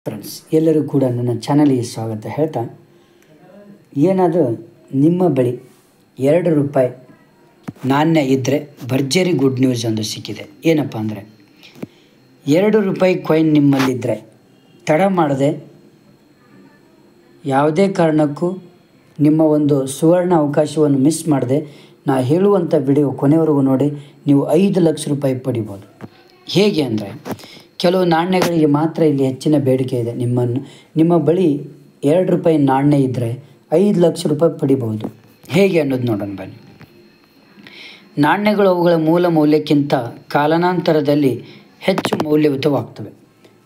Friends, ಎಲ್ಲರೂ ಕೂಡ ನನ್ನ ಚಾನಲಿಗೆ ಸ್ವಾಗತ ಹೇಳ್ತಾ, ಏನಾದರೂ ನಿಮ್ಮ ಬಳಿ 2 ರೂಪಾಯಿ ನಾಣ್ಯ ಇದ್ದರೆ ಭರ್ಜರಿ ಗುಡ್ ನ್ಯೂಸ್ ಒಂದು ಸಿಕ್ಕಿದೆ. ಏನಪ್ಪ ಅಂದರೆ 2 ರೂಪಾಯಿ ಕಾಯಿನ್ ನಿಮ್ಮಲ್ಲಿದ್ದರೆ ತಡ ಮಾಡದೆ ಯಾವುದೇ ಕಾರಣಕ್ಕೂ ನಿಮ್ಮ ಒಂದು ಸುವರ್ಣ ಅವಕಾಶವನ್ನು ಮಿಸ್ ಮಾಡದೆ ನಾ ಹೇಳುವಂಥ ವಿಡಿಯೋ ಕೊನೆವರೆಗೂ ನೋಡಿ. ನೀವು 5 ಲಕ್ಷ ರೂಪಾಯಿ ಪಡಿಬೋದು. ಹೇಗೆ ಅಂದರೆ, ಕೆಲವು ನಾಣ್ಯಗಳಿಗೆ ಮಾತ್ರ ಇಲ್ಲಿ ಹೆಚ್ಚಿನ ಬೇಡಿಕೆ ಇದೆ. ನಿಮ್ಮ ಬಳಿ 2 ರೂಪಾಯಿ ನಾಣ್ಯ ಇದ್ದರೆ 5 ಲಕ್ಷ ರೂಪಾಯಿ ಪಡಿಬಹುದು. ಹೇಗೆ ಅನ್ನೋದು ನೋಡೋಣ ಬನ್ನಿ. ನಾಣ್ಯಗಳು ಅವುಗಳ ಮೂಲ ಮೌಲ್ಯಕ್ಕಿಂತ ಕಾಲಾನಂತರದಲ್ಲಿ ಹೆಚ್ಚು ಮೌಲ್ಯಯುತವಾಗ್ತವೆ.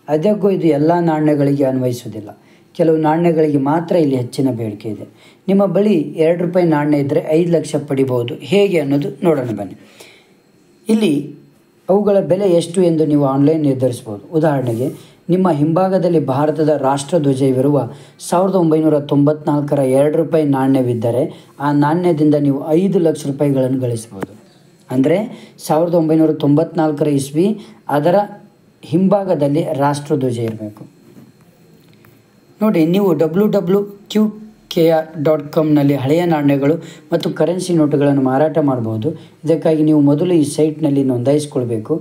ಆದಾಗ್ಯೂ ಇದು ಎಲ್ಲ ನಾಣ್ಯಗಳಿಗೆ ಅನ್ವಯಿಸುವುದಿಲ್ಲ. ಕೆಲವು ನಾಣ್ಯಗಳಿಗೆ ಮಾತ್ರ ಇಲ್ಲಿ ಹೆಚ್ಚಿನ ಬೇಡಿಕೆ ಇದೆ. ನಿಮ್ಮ ಬಳಿ 2 ರೂಪಾಯಿ ನಾಣ್ಯ ಇದ್ದರೆ 5 ಲಕ್ಷ ಪಡಿಬಹುದು. ಹೇಗೆ ಅನ್ನೋದು ನೋಡೋಣ ಬನ್ನಿ. ಇಲ್ಲಿ ಅವುಗಳ ಬೆಲೆ ಎಷ್ಟು ಎಂದು ನೀವು ಆನ್ಲೈನ್ ನಿರ್ಧರಿಸ್ಬೋದು. ಉದಾಹರಣೆಗೆ, ನಿಮ್ಮ ಹಿಂಭಾಗದಲ್ಲಿ ಭಾರತದ ರಾಷ್ಟ್ರಧ್ವಜವಿರುವ 1994ರ 2 ರೂಪಾಯಿ ನಾಣ್ಯವಿದ್ದರೆ ಆ ನಾಣ್ಯದಿಂದ ನೀವು 5 ಲಕ್ಷ ರೂಪಾಯಿಗಳನ್ನು ಗಳಿಸ್ಬೋದು. ಅಂದರೆ 1994ರ ಇಸ್ವಿ, ಅದರ ಹಿಂಭಾಗದಲ್ಲಿ ರಾಷ್ಟ್ರಧ್ವಜ ನೋಡಿ. ನೀವು www.qkr.comನಲ್ಲಿ ಹಳೆಯ ನಾಣ್ಯಗಳು ಮತ್ತು ಕರೆನ್ಸಿ ನೋಟುಗಳನ್ನು ಮಾರಾಟ ಮಾಡಬಹುದು. ಇದಕ್ಕಾಗಿ ನೀವು ಮೊದಲು ಈ ಸೈಟ್ನಲ್ಲಿ ನೋಂದಾಯಿಸಿಕೊಳ್ಬೇಕು.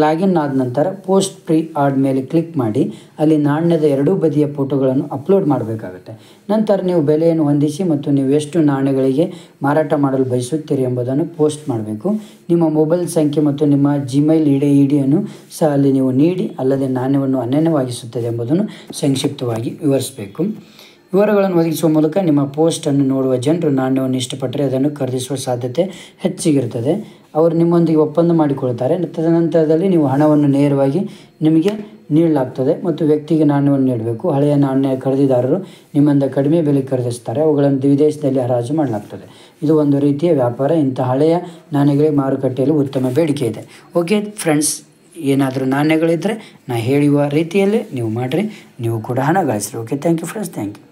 ಲಾಗಿನ್ ಆದ ನಂತರ ಪೋಸ್ಟ್ ಪ್ರೀ ಆರ್ಡ್ ಮೇಲೆ ಕ್ಲಿಕ್ ಮಾಡಿ ಅಲ್ಲಿ ನಾಣ್ಯದ ಎರಡೂ ಬದಿಯ ಫೋಟೋಗಳನ್ನು ಅಪ್ಲೋಡ್ ಮಾಡಬೇಕಾಗುತ್ತೆ. ನಂತರ ನೀವು ಬೆಲೆಯನ್ನು ಹೊಂದಿಸಿ ಮತ್ತು ನೀವು ಎಷ್ಟು ನಾಣ್ಯಗಳಿಗೆ ಮಾರಾಟ ಮಾಡಲು ಬಯಸುತ್ತೀರಿ ಎಂಬುದನ್ನು ಪೋಸ್ಟ್ ಮಾಡಬೇಕು. ನಿಮ್ಮ ಮೊಬೈಲ್ ಸಂಖ್ಯೆ ಮತ್ತು ನಿಮ್ಮ ಜಿಮೇಲ್ ಐಡಿಯನ್ನು ಸಹ ಅಲ್ಲಿ ನೀವು ನೀಡಿ, ಅಲ್ಲದೆ ನಾಣ್ಯವನ್ನು ಅನನ್ಯವಾಗಿಸುತ್ತದೆ ಎಂಬುದನ್ನು ಸಂಕ್ಷಿಪ್ತವಾಗಿ ವಿವರಿಸಬೇಕು. ವಿವರಗಳನ್ನು ಒದಗಿಸುವ ಮೂಲಕ ನಿಮ್ಮ ಪೋಸ್ಟನ್ನು ನೋಡುವ ಜನರು ನಾಣ್ಯವನ್ನು ಇಷ್ಟಪಟ್ಟರೆ ಅದನ್ನು ಖರೀದಿಸುವ ಸಾಧ್ಯತೆ ಹೆಚ್ಚಿಗಿರುತ್ತದೆ. ಅವರು ನಿಮ್ಮೊಂದಿಗೆ ಒಪ್ಪಂದ ಮಾಡಿಕೊಳ್ತಾರೆ. ತದನಂತರದಲ್ಲಿ ನೀವು ಹಣವನ್ನು ನೇರವಾಗಿ ನಿಮಗೆ ನೀಡಲಾಗ್ತದೆ ಮತ್ತು ವ್ಯಕ್ತಿಗೆ ನಾಣ್ಯವನ್ನು ನೀಡಬೇಕು. ಹಳೆಯ ನಾಣ್ಯ ಖರೀದಿದಾರರು ನಿಮ್ಮಿಂದ ಕಡಿಮೆ ಬೆಲೆ ಖರೀದಿಸ್ತಾರೆ. ಅವುಗಳನ್ನು ವಿದೇಶದಲ್ಲಿ ಹರಾಜು ಮಾಡಲಾಗ್ತದೆ. ಇದು ಒಂದು ರೀತಿಯ ವ್ಯಾಪಾರ. ಇಂಥ ಹಳೆಯ ನಾಣ್ಯಗಳಿಗೆ ಮಾರುಕಟ್ಟೆಯಲ್ಲಿ ಉತ್ತಮ ಬೇಡಿಕೆ ಇದೆ. ಓಕೆ ಫ್ರೆಂಡ್ಸ್, ಏನಾದರೂ ನಾಣ್ಯಗಳಿದ್ದರೆ ನಾ ಹೇಳುವ ರೀತಿಯಲ್ಲೇ ನೀವು ಮಾಡಿರಿ, ನೀವು ಕೂಡ ಹಣ ಗಳಿಸ್ರಿ. Okay, thank you friends, thank you.